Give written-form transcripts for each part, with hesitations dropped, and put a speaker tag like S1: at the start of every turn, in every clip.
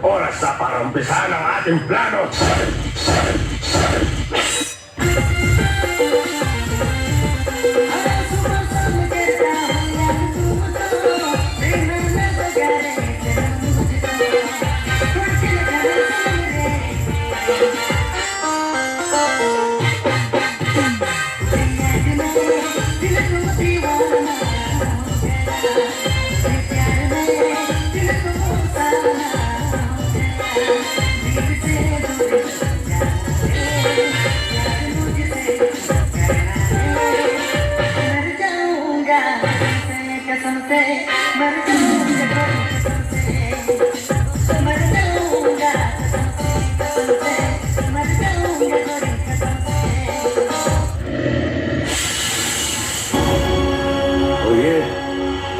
S1: Oras na para umpisahan ang ating plano.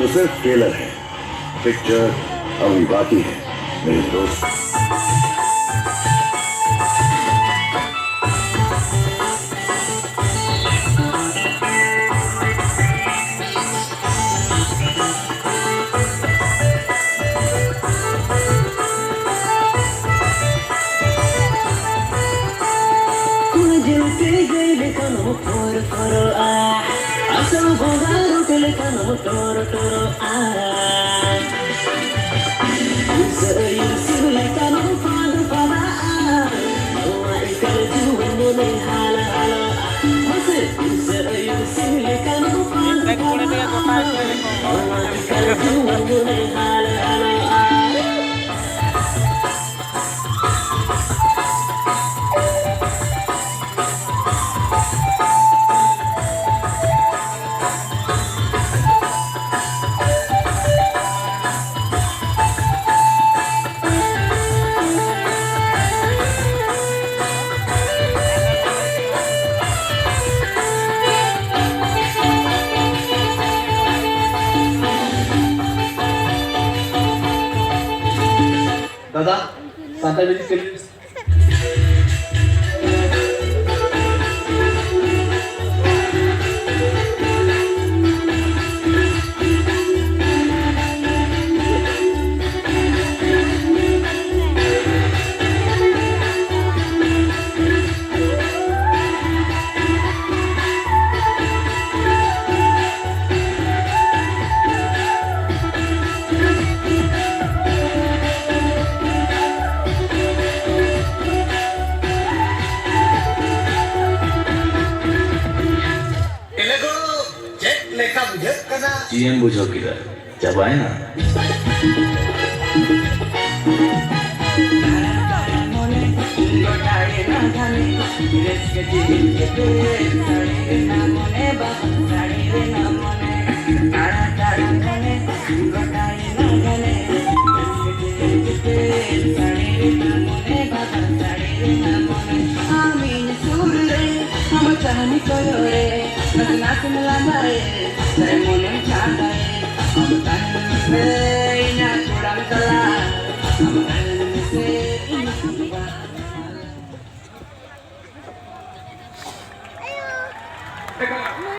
S2: तो सिर्फ trailer है, पिक्चर अभी बाकी है मेरे दोस्त।
S3: Toro toro ah, seiring silakan pada pada ah, doa ikan jual mulai halo halo masih seiring silakan pada pada ah, doa ikan jual mulai halo halo ah.
S4: दादा साता मेरी फिल्म
S2: GM बुझो किधर जब आए ना
S3: Saya mau neng candai, aku tanya